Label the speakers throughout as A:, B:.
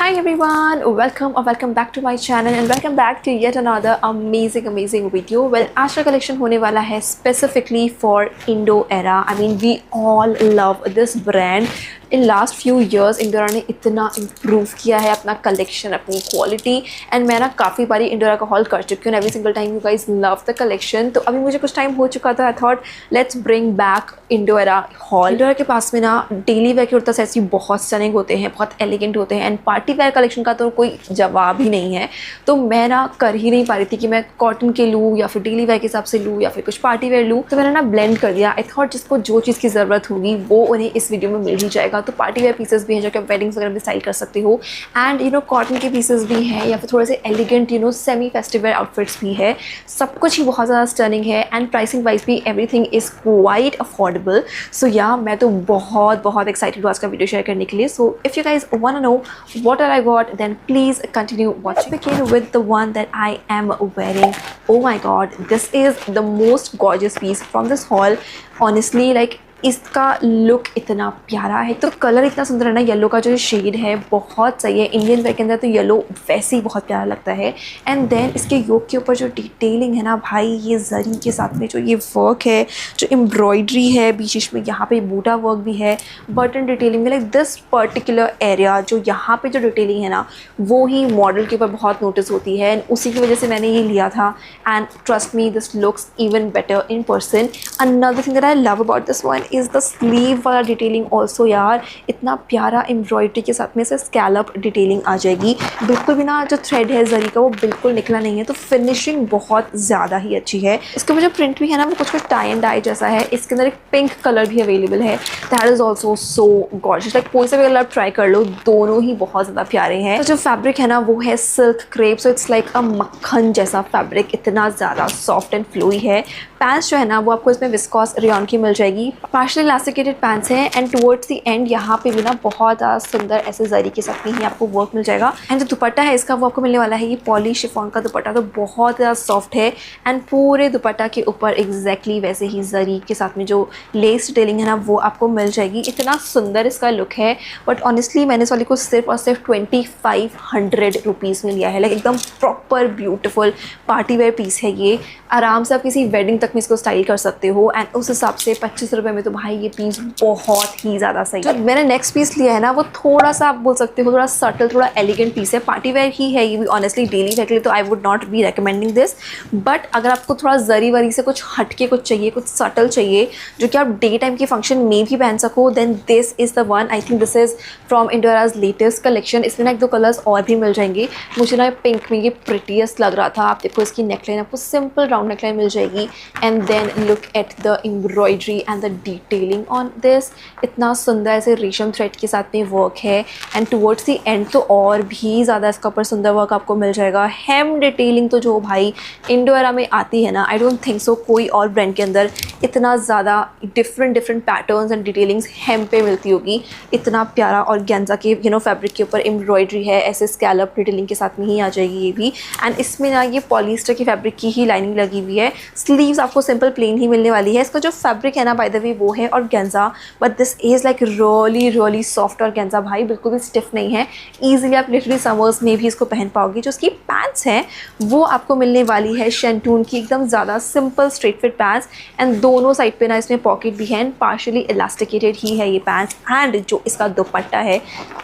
A: Hi everyone, welcome or welcome back to my channel and welcome back to yet another amazing video. Well, आज का collection होने वाला है specifically for Indo Era. I mean, we all love this brand. In last few years Indora ने इतना improve किया है अपना कलेक्शन, अपनी क्वालिटी, एंड मैं ना काफ़ी बारी इंडोरा का हॉल कर चुकी हूँ. Every single time you guys love the collection. तो अभी मुझे कुछ टाइम हो चुका था. I thought let's bring back Indora haul. Indora के पास में ना डेली वेयर के कुर्ता सेट्स भी बहुत स्टनिंग होते हैं, बहुत एलिगेंट होते हैं, एंड पार्टी वेयर कलेक्शन का तो कोई जवाब ही नहीं है. तो मैं ना कर ही नहीं पा रही थी कि मैं कॉटन के लूँ या फिर डेली वेयर के हिसाब से लूँ या फिर कुछ पार्टी वेयर लूँ. तो मैंने ना ब्लेंड कर दिया. आई थॉट जिसको जो चीज़ की ज़रूरत होगी वो उन्हें इस वीडियो में मिल ही जाएगा. तो पार्टी वेयर पीसेस भी हैं जो कि आप वेडिंग्स वगैरह भी स्टाइल कर सकते हो, एंड यू नो कॉटन के पीसेस भी हैं या फिर थोड़े से elegant you know semi festive where outfits भी है. सब कुछ ही बहुत ज़्यादा स्टर्निंग है एंड प्राइसिंग वाइज भी एवरीथिंग इज़ क्वाइट अफोर्डेबल. सो या मैं तो बहुत एक्साइटेड हूँ आज का वीडियो शेयर करने के लिए. So if you guys want to know what are I got then please continue watching. Begin with the one that I am wearing. Oh my god, this is the most gorgeous piece from this haul. Honestly, like इसका look इतना प्यारा है, तो colour इतना सुंदर है ना. Yellow का जो शेड है बहुत सही है. इंडियन वेयर के अंदर तो येलो वैसे ही बहुत प्यारा लगता है. एंड देन इसके योक के ऊपर जो डिटेलिंग है ना भाई, ये जरी के साथ में जो ये वर्क है, जो एम्ब्रॉयडरी है बीच बीच में, यहाँ पे बूटा वर्क भी है, बटन डिटेलिंग में. लाइक दिस पर्टिकुलर एरिया जो यहाँ पे जो डिटेलिंग है ना, वो ही मॉडल के ऊपर बहुत नोटिस होती है, एंड उसी की वजह से मैंने ये लिया था. And trust me, this looks even better in person. Another thing that I love about this one is the sleeve वाला डिटेलिंग ऑल्सो. यार इतना प्यारा एम्ब्रॉयडरी के साथ में से स्कैलप डिटेलिंग आ जाएगी. बिल्कुल भी ना जो थ्रेड है जरी का वो बिल्कुल निकला नहीं है. तो फिनिशिंग बहुत ज़्यादा ही अच्छी है. इसके ऊपर जो प्रिंट भी है ना वो कुछ टाई एंड डाई जैसा है. इसके अंदर एक पिंक कलर भी अवेलेबल है. That is also so gorgeous. Like कोई सा भी कलर ट्राई कर लो, दोनों ही बहुत ज़्यादा प्यारे हैं. तो जो फैब्रिक है ना वो है silk crepe. So it's like अ मक्खन जैसा फैब्रिक, इतना ज़्यादा सॉफ्ट एंड फ्लोई है. पैंट्स जो है ना वो आपको इसमें विस्कॉस रेयॉन की मिल जाएगी. पार्शली इलास्टिकेटेड पैंट्स हैं एंड टुवर्ड्स द एंड यहाँ पे भी ना बहुत ज़्यादा सुंदर ऐसे जरी के साथ में ही आपको वर्क मिल जाएगा. एंड जो दुपट्टा है इसका वो आपको मिलने वाला है ये पॉली शिफॉन का दुपट्टा. तो बहुत ज़्यादा सॉफ्ट है एंड पूरे दुपट्टा के ऊपर एग्जैक्टली वैसे ही जरी के साथ में जो लेस डिटेलिंग है ना वो आपको मिल जाएगी. इतना सुंदर इसका लुक है. बट ऑनेस्टली मैंने इस वाले को सिर्फ और सिर्फ 2500 रुपीज़ में लिया है. लाइक एकदम proper beautiful party wear piece है ये. आराम से आप किसी वेडिंग तक में इसको स्टाइल कर सकते हो. एंड उस हिसाब से 25 रुपये में तो भाई ये पीस बहुत ही ज़्यादा सही है. जो मैंने नेक्स्ट पीस लिया है ना वो थोड़ा सा आप बोल सकते हो थोड़ा सटल, थोड़ा एलिगेंट पीस है. पार्टी वेयर ही है ये भी ऑनेस्टली. डेली वेयर के लिए तो I would not be recommending this. But अगर आपको थोड़ा जरी वरी से कुछ हटके कुछ चाहिए, कुछ सटल चाहिए जो कि आप डे टाइम के फंक्शन में भी पहन सको, then this is the one. I think this is from Indora's latest collection. इसमें ना एक दो कलर्स और भी मिल जाएंगे. मुझे ना पिंक में ये प्रिटीएस्ट लग रहा था. आप देखो इसकी नेकलाइन आपको सिंपल राउंड नेकलाइन मिल जाएगी. And then look at the embroidery and the detailing on this. इतना सुंदर ऐसे रेशम थ्रेड के साथ में वर्क है. एंड टुवर्ड्स द एंड तो और भी ज़्यादा इसका ऊपर सुंदर वर्क आपको मिल जाएगा. हेम डिटेलिंग तो जो भाई इंडोरा में आती है ना, आई डोंट थिंक सो कोई और ब्रांड के अंदर इतना ज़्यादा डिफरेंट पैटर्न्स एंड डिटेलिंग्स हेम पे मिलती होगी. इतना प्यारा और गेंजा के फैब्रिक के ऊपर एम्ब्रॉयडरी है, ऐसे स्कैलप डिटेलिंग के साथ में ही आ जाएगी ये भी. एंड इसमें ना ये पॉलिस्टर की फैब्रिक की ही लाइनिंग लगी हुई है. स्लीव्स आपको सिंपल प्लेन ही मिलने वाली है. इसका जो फैब्रिक है ना बाय द वे वो है और गेंजा, but this is like really soft. और गेंजा भाई बिल्कुल भी स्टिफ नहीं है. ईजिली आप लिटरली समर्स में भी इसको पहन पाओगे. जो इसकी पैंट्स हैं वो आपको मिलने वाली है शेंटून की, एकदम ज़्यादा simple straight fit pants. And दोनों साइड पे ना इसमें पॉकेट भी है एंड पार्शली इलास्टिकेटेड ही है ये पैंट्स. एंड जो इसका दुपट्टा है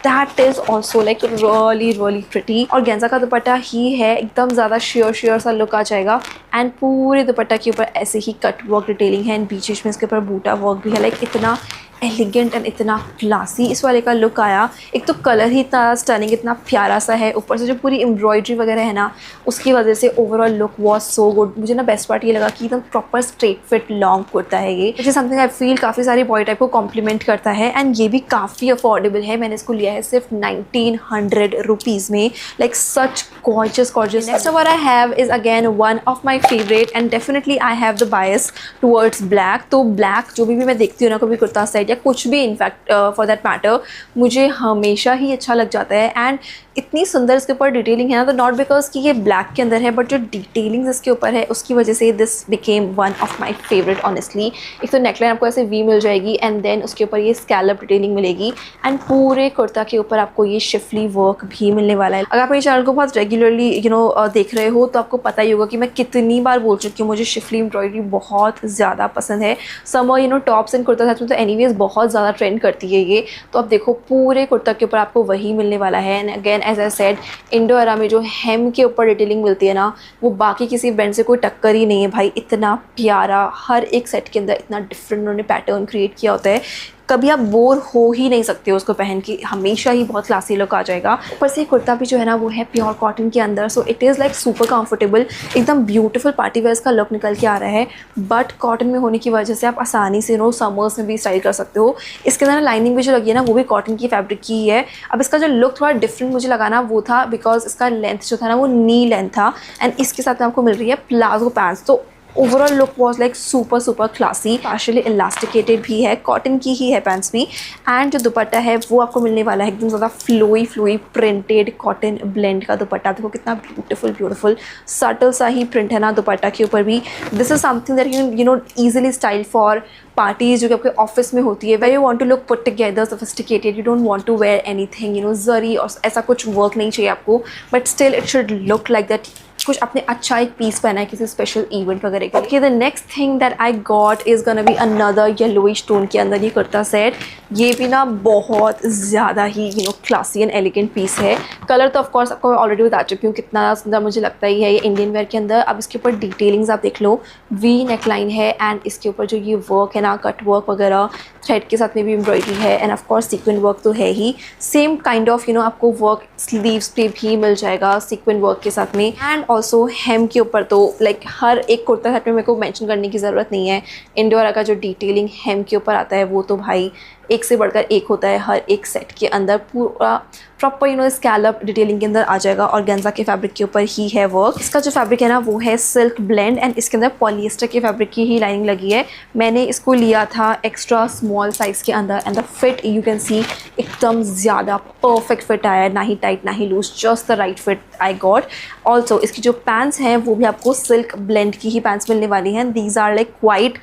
A: that is also like really pretty. और गेंजा का दुपट्टा ही है, एकदम ज़्यादा शेयर सा लुक आ जाएगा. एंड पूरे दुपट्टा के ऊपर ऐसे ही कट वर्क डिटेलिंग है एंड बीच में इसके ऊपर बूटा वर्क भी है. लाइक इतना एलिगेंट एंड इतना क्लासी इस वाले का लुक आया. एक तो कलर ही इतना स्टनिंग, इतना प्यारा सा है. ऊपर से जो पूरी एम्ब्रॉयडरी वगैरह है ना उसकी वजह से overall look was so good. मुझे ना बेस्ट पार्ट ये लगा कि एकदम proper straight fit long kurta है ये. मुझे समथिंग आई फील काफ़ी सारे बॉय टाइप को कॉम्प्लीमेंट करता है. एंड ये भी काफ़ी अफोर्डेबल है. मैंने इसको लिया है सिर्फ 1900 रुपीज़ में. Like such gorgeous. Next what I have is again one of my favorite and definitely I have the bias towards black. तो black जो भी मैं देखती हूँ ना, कोई भी कुर्ता सेट या कुछ भी इनफैक्ट फॉर दैट मैटर मुझे हमेशा ही अच्छा लग जाता है। एंड इतनी सुंदर इसके ऊपर डिटेलिंग है ना, तो नॉट बिकॉज कि ये ब्लैक के अंदर है, बट जो डिटेलिंग इसके ऊपर है उसकी वजह से this became one of my favourite honestly. एक तो नेकलाइन आपको ऐसे वी मिल जाएगी एंड देन उसके ऊपर ये स्कैलप डिटेलिंग मिलेगी एंड पूरे कुर्ता के ऊपर आपको ये शिफली वर्क भी मिलने वाला है। अगर आप मेरे चैनल को बहुत रेगुलरली देख रहे हो तो आपको पता ही होगा कि मैं कितनी बार बोल चुकी हूँ मुझे शिफली एम्ब्रॉयडरी बहुत ज़्यादा पसंद है। Summer tops and kurta sets में तो एनीवेज बहुत ज़्यादा ट्रेंड करती है ये। तो आप देखो पूरे कुर्ता के ऊपर आपको वही मिलने वाला है। And again as I said, Indo Era में जो हेम के ऊपर डिटेलिंग मिलती है ना, वो बाकी किसी ब्रांड से कोई टक्कर ही नहीं है भाई। इतना प्यारा, हर एक सेट के अंदर इतना डिफरेंट उन्होंने पैटर्न क्रिएट किया होता है, कभी आप बोर हो ही नहीं सकते हो उसको पहन के, हमेशा ही बहुत क्लासी लुक आ जाएगा। ऊपर से कुर्ता भी जो है ना वो है प्योर कॉटन के अंदर, so it is like super comfortable, एकदम ब्यूटीफुल पार्टी वेयर्स का लुक निकल के आ रहा है। बट कॉटन में होने की वजह से आप आसानी से समर्स में भी स्टाइल कर सकते हो। इसके अंदर लाइनिंग भी जो लगी है ना वो भी कॉटन की फैब्रिक की ही है। अब इसका जो लुक थोड़ा डिफरेंट मुझे लगा ना वो था बिकॉज इसका लेंथ जो था ना वो नी लेंथ था एंड इसके साथ में आपको मिल रही है प्लाजो पैंट्स। तो overall look was like super classy. Partially elasticated भी है, कॉटन की ही है पैंट्स भी। एंड जो दुपट्टा है वो आपको मिलने वाला है एकदम ज़्यादा फ्लोई प्रिंटेड कॉटन ब्लेंड का दुपट्टा। देखो कितना ब्यूटीफुल सटल सा ही प्रिंट है ना दुपट्टा के ऊपर भी। This is something that you know easily style for parties जो कि आपके ऑफिस में होती है, where you want to look put together sophisticated, you don't want to wear anything जरी और ऐसा कुछ वर्क नहीं चाहिए आपको, but still it should look like that कुछ अपने अच्छा एक पीस पहना है किसी स्पेशल इवेंट वगैरह के लिए। The next thing that I got is gonna be another yellowish tone के अंदर ये कुर्ता सेट। ये भी ना बहुत ज़्यादा ही क्लासी एंड एलिगेंट पीस है। कलर तो ऑफकोर्स आपको मैं ऑलरेडी बता चुकी हूँ कितना सुंदर मुझे लगता ही है ये इंडियन वेयर के अंदर। अब इसके ऊपर डिटेलिंग्स आप देख लो, वी नेकलाइन है एंड इसके ऊपर जो ये वर्क है ना, कट वर्क वगैरह, थ्रेड के साथ में भी एम्ब्रॉयडरी है एंड ऑफकोर्स सीक्वेंट वर्क तो है ही। सेम काइंड ऑफ आपको वर्क स्लीव्स पे भी मिल जाएगा सीक्वेंट वर्क के साथ में। एंड ऑल्सो हेम के ऊपर तो लाइक हर एक कुर्ता सेट में मेरे को मेंशन करने की ज़रूरत नहीं है, इंडो एरा का जो डिटेलिंग हेम के ऊपर आता है वो तो भाई एक से बढ़कर एक होता है। हर एक सेट के अंदर पूरा प्रॉपर स्कैलप डिटेलिंग के अंदर आ जाएगा और गेंजा के फैब्रिक के ऊपर ही है वर्क। इसका जो फैब्रिक है ना वो है सिल्क ब्लेंड एंड इसके अंदर पॉलिएस्टर के फैब्रिक की ही लाइनिंग लगी है। मैंने इसको लिया था एक्स्ट्रा स्मॉल साइज़ के अंदर and the fit you can see एकदम ज़्यादा परफेक्ट फिट आया है, ना ही टाइट ना ही loose, just the right fit I got. Also इसकी जो पैंट्स हैं वो भी आपको सिल्क ब्लेंड की ही पैंट्स मिलने वाली हैं। These are like quite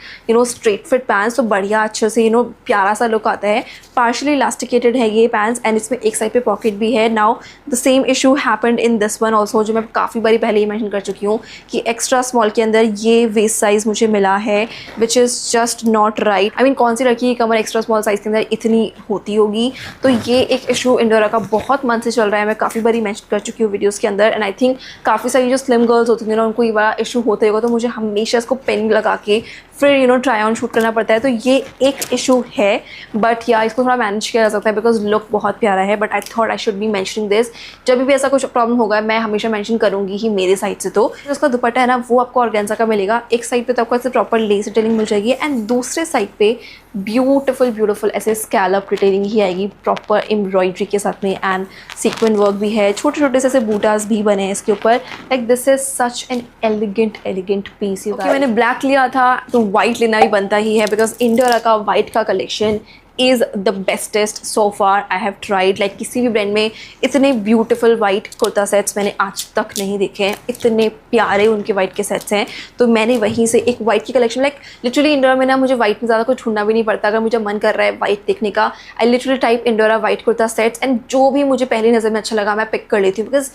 A: straight fit pants, तो बढ़िया अच्छे से प्यारा सा लुक आता है। पार्शली इलास्टिकेटेड है ये पैंट्स एंड इसमें एक साइड पे पॉकेट भी है। Now the same issue happened in this one also, जो मैं काफ़ी बारी पहले ही मेंशन कर चुकी हूँ कि एक्स्ट्रा स्मॉल के अंदर ये वेस्ट साइज़ मुझे मिला है which is just not right. I mean कौन सी लड़की की कमर एक्स्ट्रा स्मॉल साइज़ के अंदर इतनी होती होगी। तो ये एक इशू इंडो एरा का बहुत मन से चल रहा है, मैं काफ़ी बारी मेंशन कर चुकी हूँ वीडियोज़ के अंदर। एंड आई थिंक काफ़ी सारी जो स्लिम गर्ल्स होती हैं ना उनको ये बड़ा इशू होता होगा, तो मुझे हमेशा इसको पेन लगा के फिर ट्राई ऑन शूट करना पड़ता है। तो ये एक इशू है, बट या इसको थोड़ा मैनेज किया जा सकता है बिकॉज लुक बहुत प्यारा है। But I thought I should be mentioning this. जब भी ऐसा कुछ प्रॉब्लम होगा मैं हमेशा मेंशन करूंगी ही मेरे साइड से। तो उसका दुपट्टा है ना वो आपको ऑर्गेन्जा का मिलेगा। एक साइड पे तो आपको ऐसे प्रॉपर लेस डिटेलिंग मिल जाएगी एंड दूसरे साइड पे ब्यूटीफुल ऐसे स्कैलप डिटेलिंग ही आएगी प्रॉपर एम्ब्रॉयडरी के साथ में एंड सीक्वेंट वर्क भी है। छोटे छोटे से ऐसे बूटास भी बने हैं इसके ऊपर। Like this is such an elegant piece. मैंने ब्लैक लिया था तो वाइट लेना भी बनता ही है बिकॉज इंडो एरा का वाइट का collection is the bestest so far I have tried. Like किसी भी ब्रांड में इतने ब्यूटीफुल वाइट कुर्ता सेट्स मैंने आज तक नहीं देखे हैं, इतने प्यारे उनके वाइट के सेट्स हैं। तो मैंने वहीं से एक वाइट की कलेक्शन, लाइक लिटरली इंडोरा में ना मुझे वाइट में ज़्यादा कुछ ढूंढना भी नहीं पड़ता। अगर मुझे मन कर रहा है वाइट देखने का, I literally type Indora white kurta sets and जो भी मुझे पहली नज़र में अच्छा लगा मैं पिक कर लेती हूँ because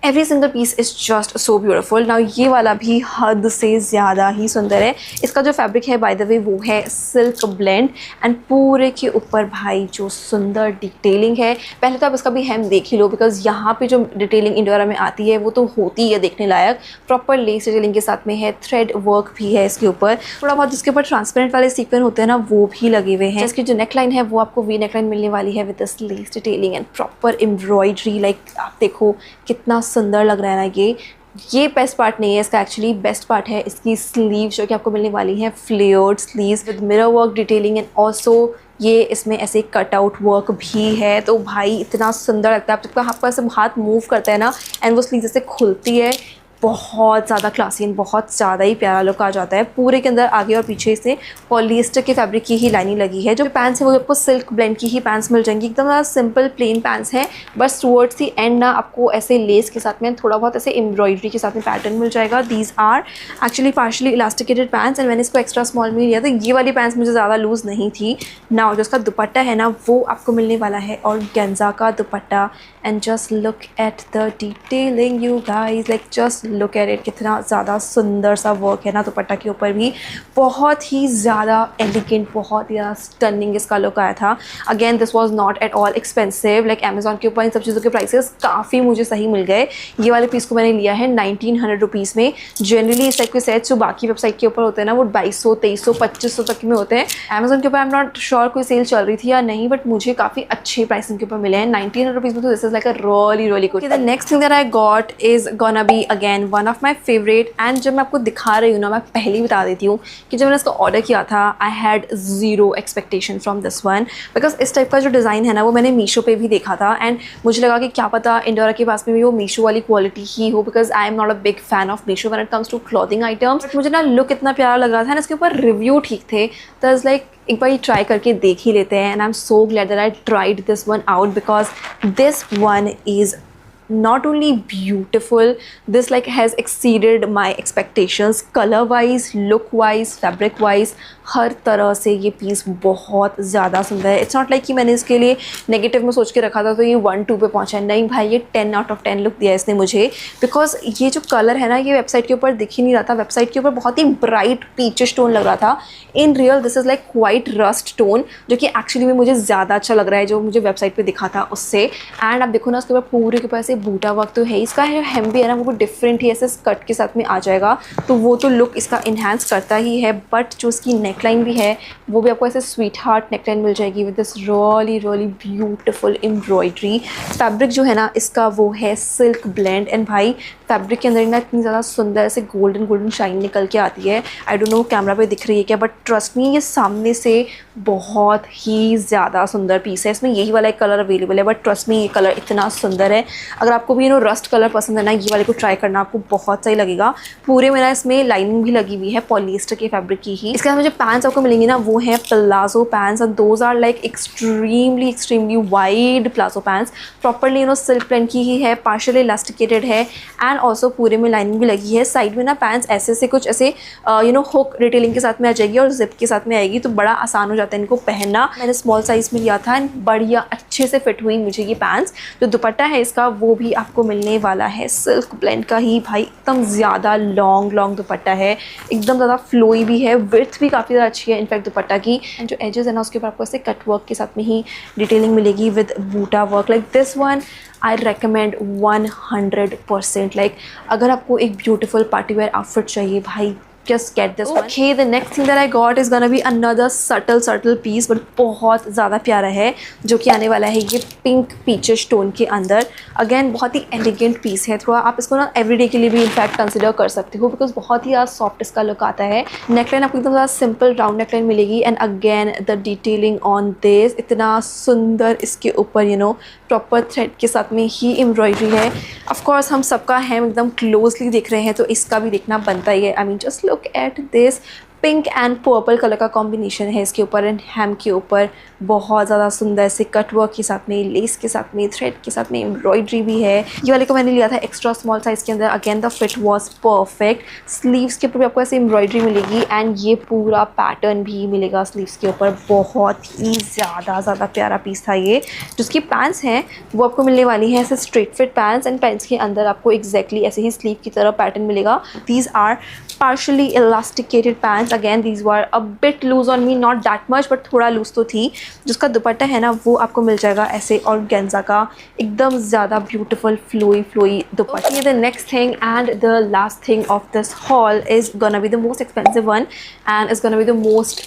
A: every single piece is just so beautiful. Now ये वाला भी हद से ज़्यादा ही सुंदर है। इसका जो फैब्रिक है बाय द वे वो है सिल्क ब्लेंड एंड पूरे के ऊपर भाई जो सुंदर डिटेलिंग है। पहले तो आप इसका भी हेम देख ही लो बिकॉज यहाँ पे जो डिटेलिंग इंडो एरा में आती है वो तो होती है देखने लायक। प्रॉपर लेस डिटेलिंग के साथ में है, थ्रेड वर्क भी है इसके ऊपर, थोड़ा बहुत इसके ऊपर ट्रांसपेरेंट वाले सीक्वेंस होते हैं ना वो भी लगे हुए हैं। इसकी जो नेकलाइन है वो आपको वी नेकलाइन मिलने वाली है with this less detailing and proper embroidery. Like आप देखो कितना सुंदर लग रहा है ना। ये बेस्ट पार्ट नहीं है इसका, एक्चुअली बेस्ट पार्ट है इसकी स्लीव जो कि आपको मिलने वाली है flared sleeves with mirror work detailing and also ये इसमें ऐसे कट आउट वर्क भी है। तो भाई इतना सुंदर लगता है। आपका ऐसे हाथ मूव करता है ना एंड वो स्लीव से खुलती है, बहुत ज़्यादा क्लासी एंड बहुत ज़्यादा ही प्यारा लुक आ जाता है। पूरे के अंदर आगे और पीछे से पॉलिएस्टर के फैब्रिक की ही लाइनिंग लगी है। जो पैंट्स है वो आपको सिल्क ब्लेंड की ही पैंट्स मिल जाएंगी, एकदम ज़्यादा सिंपल प्लेन पैंट्स हैं, बस टुवर्ड्स दी एंड ना आपको ऐसे लेस के साथ में थोड़ा बहुत ऐसे एम्ब्रॉयडरी के साथ में पैटर्न मिल जाएगा। These are actually partially elasticated pants and मैंने इसको एक्स्ट्रा स्मॉल में लिया था। ये वाली पैंट्स मुझे ज़्यादा लूज़ नहीं थी ना। जो इसका दुपट्टा है ना वो आपको मिलने वाला है और गेंजा का दुपट्टा and just look at the detailing you guys, like just look at it, कितना ज़्यादा सुंदर सा वर्क है ना दुपट्टा के ऊपर भी, बहुत ही ज़्यादा एलिगेंट, बहुत ही ज़्यादा स्टनिंग इसका लुक आया था। Again this was not at all expensive, like Amazon के ऊपर इन सब चीज़ों के प्राइसेस काफ़ी मुझे सही मिल गए। ये वाले पीस को मैंने लिया है 1900 रुपीज़ में। जनरली इस टाइप के सेट्स जो बाकी वेबसाइट के ऊपर होते हैं ना वो 2200, 2300, 2500 तक में होते हैं। अमेजोन के ऊपर आई एम नॉट श्योर कोई सेल चल रही थी या नहीं, बट मुझे काफ़ी अच्छे प्राइसिंग के ऊपर मिले हैं 1900 रुपीज़ में। तो this is like a really good. The next thing that I got is gonna be again one of my favourite. And जब मैं आपको दिखा रही हूँ ना, मैं पहले ही बता देती हूँ कि जब मैंने इसका ऑर्डर किया था I had zero expectation from this one, because इस टाइप का जो डिज़ाइन है ना वो मैंने मीशो पे भी देखा था एंड मुझे लगा कि क्या पता इंडोरा के पास में भी वो मीशो वाली क्वालिटी ही हो, because I am not a big fan of Meesho when it comes to clothing items. But मुझे ना लुक इतना प्यारा लग रहा था ना, इसके ऊपर रिव्यू ठीक थे, तो इज़ लाइक एक बार ट्राई करके देख ही लेते हैं। And I am so glad that I tried this one out, because this one is not only beautiful, this like has exceeded my expectations color wise, look wise, fabric wise, हर तरह से ये piece बहुत ज़्यादा सुंदर है। It's not like कि मैंने इसके लिए नेगेटिव में सोच के रखा था तो ये 1-2 पे पहुंचा है, नहीं भाई, ये 10 आउट ऑफ 10 लुक दिया है इसने मुझे। बिकॉज ये जो कलर है ना ये वेबसाइट के ऊपर दिख ही नहीं रहा था, वेबसाइट के ऊपर बहुत ही ब्राइट पीचिश टोन लग रहा था। In real this is like white rust tone, जो कि एक्चुअली में मुझे ज़्यादा अच्छा लग रहा है जो मुझे वेबसाइट पर दिखा था उससे। एंड आप देखो ना उसके ऊपर पूरे के ऊपर ऐसे बूटा वर्क तो है, इसका जो हेम भी है ना वो डिफरेंट ही ऐसे स्कर्ट के साथ में आ जाएगा, तो वो तो लुक इसका इन्हांस करता ही है। बट जो इसकी नेकलाइन भी है वो भी आपको ऐसे स्वीट हार्ट नेकलाइन मिल जाएगी with this really beautiful embroidery. Fabric जो है ना इसका वो है सिल्क ब्लेंड एंड भाई फैब्रिक के अंदर ना इतनी ज़्यादा सुंदर ऐसे गोल्डन शाइन निकल के आती है। आई डोंट नो कैमरा पे दिख रही है क्या, बट ट्रस्ट मी ये सामने से बहुत ही ज़्यादा सुंदर पीस है। इसमें यही वाला एक कलर अवेलेबल है, बट ट्रस्ट मी ये कलर इतना सुंदर है। अगर आपको भी रस्ट कलर पसंद है ना, ये वाले को ट्राई करना, आपको बहुत सही लगेगा। पूरे में ना इसमें लाइनिंग भी लगी हुई है पॉलिएस्टर के फैब्रिक की ही। इसके बाद मुझे पैंट्स आपको मिलेंगी ना वो है palazzo pants, and those are like extremely wide palazzo pants, properly silk print की ही है, पार्शियली इलास्टिकेटेड है एंड ऑल्सो पूरे में लाइनिंग भी लगी है। साइड में ना पैंट्स ऐसे से कुछ ऐसे हुक डिटेलिंग के साथ में आ जाएगी और जिप के साथ में आएगी, तो बड़ा आसान हो जाता है इनको पहनना। मैंने स्मॉल साइज में लिया था एंड बढ़िया अच्छे से फिट हुई मुझे ये पैंट्स। जो दुपट्टा है इसका वो भी आपको मिलने वाला है सिल्क ब्लेंड का ही, भाई एकदम ज़्यादा लॉन्ग दुपट्टा है, एकदम ज़्यादा फ्लोई भी है, विड्थ भी काफ़ी ज़्यादा अच्छी है इनफैक्ट दुपट्टा की। एंड जो एजेस है ना उसके ऊपर आपको ऐसे कट वर्क के साथ में ही डिटेलिंग मिलेगी with buta work. Like this one I recommend 100%। लाइक अगर आपको एक ब्यूटीफुल पार्टी वेयर आउटफिट चाहिए भाई, just get this one. Okay, the next thing that I got is gonna be another subtle piece, but बहुत ज़्यादा प्यारा है, जो कि आने वाला है ये पिंक पीचिश टोन के अंदर। अगेन बहुत ही एलिगेंट पीस है, थोड़ा आप इसको ना एवरीडे के लिए भी इनफैक्ट कंसिडर कर सकते हो, बिकॉज बहुत ही ज़्यादा सॉफ्ट इसका लुक आता है। नेकलाइन आपको एकदम ज़्यादा सिंपल राउंड नेकलाइन मिलेगी and again the detailing on this इतना सुंदर, इसके ऊपर प्रॉपर थ्रेड के साथ में ही एम्ब्रॉयडरी है। ऑफकोर्स हम सबका हेम एकदम क्लोजली देख रहे हैं तो इसका भी देखना बनता ही है। I mean just look at this, pink and purple colour का कॉम्बिनेशन है इसके ऊपर एंड हेम के ऊपर बहुत ज़्यादा सुंदर से कटवर्क के साथ में, लेस के साथ में, थ्रेड के साथ में एम्ब्रॉयडरी भी है। ये वाले को मैंने लिया था एक्स्ट्रा स्मॉल साइज़ के अंदर। Again the fit was perfect. Sleeves के ऊपर भी आपको ऐसे एम्ब्रॉयडरी मिलेगी एंड ये पूरा पैटर्न भी मिलेगा स्लीव्स के ऊपर। बहुत ही ज़्यादा प्यारा पीस था ये। जिसकी पैंट्स हैं वो आपको मिलने वाली हैं ऐसे straight fit pants and pants के अंदर आपको एग्जैक्टली ऐसे ही स्लीव की तरह पैटर्न मिलेगा। These are partially elasticated pants. Again these were a bit loose on me, not that much but थोड़ा लूज तो थी। जिसका दुपट्टा है ना वो आपको मिल जाएगा ऐसे ऑर्गेन्जा का, एकदम ज़्यादा beautiful flowy dupatta. The next thing and the last thing of this haul is gonna be the most expensive one and it's gonna be the most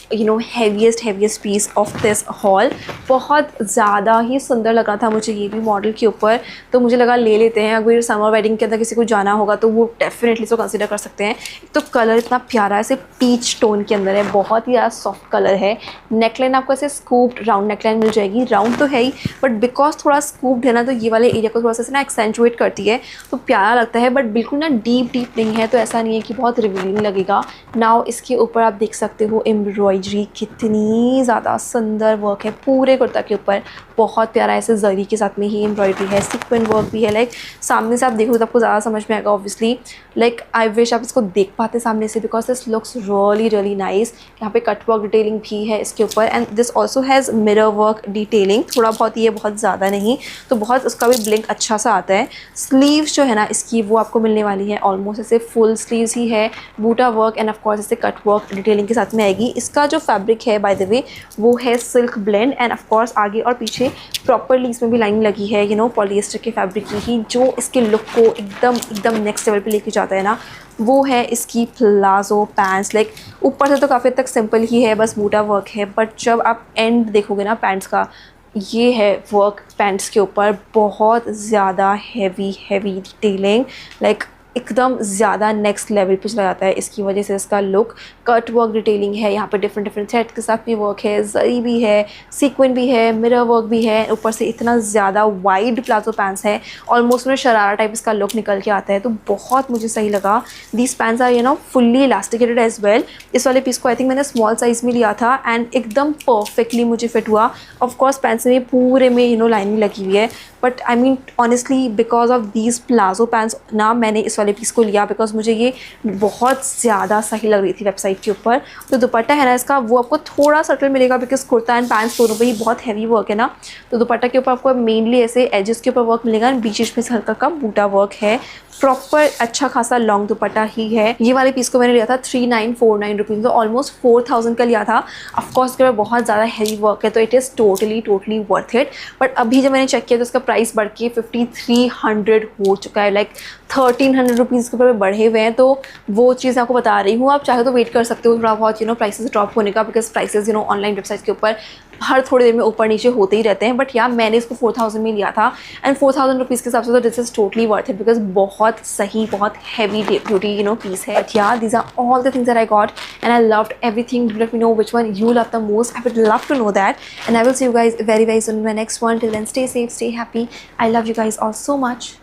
A: heaviest piece of this haul। बहुत ज़्यादा ही सुंदर लग रहा था मुझे ये भी मॉडल के ऊपर, तो मुझे लगा ले लेते हैं। अगर समर वेडिंग के अंदर किसी को जाना होगा तो वो डेफिनेटली इसको कंसिडर कर सकते हैं। तो कलर इतना प्यारा है, ऐसे पीच टोन के अंदर है, बहुत ही ज़्यादा सॉफ्ट कलर है। नेकलाइन आपको ऐसे स्कूप्ड राउंड नेकलाइन मिल जाएगी, राउंड तो है ही बट बिकॉज थोड़ा स्कूप्ड है ना, तो ये वाले एरिया को थोड़ा सा ना एक्सेंचुएट करती है, तो प्यारा लगता है, बट बिल्कुल ना डीप नहीं है, तो ऐसा नहीं है कि बहुत रिवीलिंग लगेगा। नाउ इसके ऊपर आप देख सकते हो एम्ब्रॉयडरी, कितनी ज़्यादा सुंदर वर्क है पूरे कुर्ता के ऊपर, बहुत प्यारा ऐसे जरी के साथ में ही एम्ब्रॉयडरी है, सीक्वेंट वर्क भी है। लाइक सामने से आप देखो तो आपको ज़्यादा समझ में आएगा ऑब्वियसली। लाइक आई विश आप इसको देख पाते सामने से, because this looks really nice. यहाँ पे कट वर्क डिटेलिंग भी है इसके ऊपर, and this also has mirror work detailing, थोड़ा बहुत ही है, बहुत ज़्यादा नहीं, तो बहुत उसका भी ब्लिंक अच्छा सा आता है। स्लीव्स जो है ना इसकी वो आपको मिलने वाली है ऑलमोस्ट ऐसे फुल स्लीव्स ही है, बूटा वर्क एंड ऑफकोर्स ऐसे कट वर्क डिटेलिंग के साथ में आएगी। इसका जो फैब्रिक है बाय द वे वो है सिल्क ब्लेंड, एंड ऑफकोर्स आगे और पीछे प्रॉपरली इसमें भी लाइनिंग लगी है, यू नो पॉलिएस्टर के फैब्रिक की ही, जो इसके लुक को एकदम नेक्स्ट लेवल पे लेके जाता है ना, वो है इसकी प्लाजो पैंट्स। लाइक ऊपर से तो काफ़ी हद तक सिंपल ही है, बस बूटा वर्क है, बट जब आप एंड देखोगे ना पैंट्स का, ये है वर्क पैंट्स के ऊपर, बहुत ज़्यादा हैवी डिटेलिंग, लाइक एकदम ज़्यादा नेक्स्ट लेवल पे चला जाता है। इसकी वजह से इसका लुक, कट वर्क डिटेलिंग है, यहाँ पे डिफरेंट थ्रेड के साथ भी वर्क है, जरी भी है, सीक्वेंट भी है, मिरर वर्क भी है, ऊपर से इतना ज़्यादा वाइड प्लाजो पैंट्स है, ऑलमोस्ट में शरारा टाइप इसका लुक निकल के आता है, तो बहुत मुझे सही लगा। These pants are you know fully elasticated as well. इस वाले पीस को आई थिंक मैंने स्मॉल साइज़ में लिया था एंड एकदम परफेक्टली मुझे फिट हुआ। ऑफकोर्स पैंट्स में पूरे में यू नो लाइनिंग लगी हुई है, but I mean honestly because of these palazzo pants ना मैंने इस वाले पीस को लिया, बिकॉज मुझे ये बहुत ज़्यादा सही लग रही थी वेबसाइट के ऊपर। तो दुपट्टा है ना इसका वो आपको थोड़ा सटल मिलेगा, बिकॉज कुर्ता एंड पैंट्स दोनों पे ही बहुत हैवी वर्क है ना, तो दुपट्टा के ऊपर आपको मेनली ऐसे एजेस के ऊपर वर्क मिलेगा, बीच में से हल्का का बूटा वर्क है, प्रॉपर अच्छा खासा लॉन्ग दुपट्टा ही है। ये वाले पीस को मैंने लिया था 3949 रुपीज़, तो ऑलमोस्ट 4000 का लिया था। ऑफकोर्स इसके ऊपर बहुत ज़्यादा हैवी वर्क है, तो it is totally worth it. But अभी जब मैंने चेक किया तो इसका प्राइस बढ़ के 5300 हो चुका है, लाइक 1300 रुपीज़ के ऊपर बढ़े हुए हैं, तो वो चीज़ आपको बता रही हूँ। आप चाहे तो वेट कर सकते हो थोड़ा बहुत यू नो प्राइसेस ड्रॉप होने का, because prices you know online website के ऊपर हर थोड़ी देर में ऊपर नीचे होते ही रहते हैं। बट या मैंने इसको 4000 में लिया था, एंड 4000 रुपीज़ के हिसाब से तो this is totally worth it, because बहुत सही, बहुत heavy duty you know piece है। But yeah these are all the things that I got and I loved everything. Let me know which one you love the most. I would love to know that, and I will see you guys very soon in my next one. Till then, stay safe, stay happy. I love you guys all so much.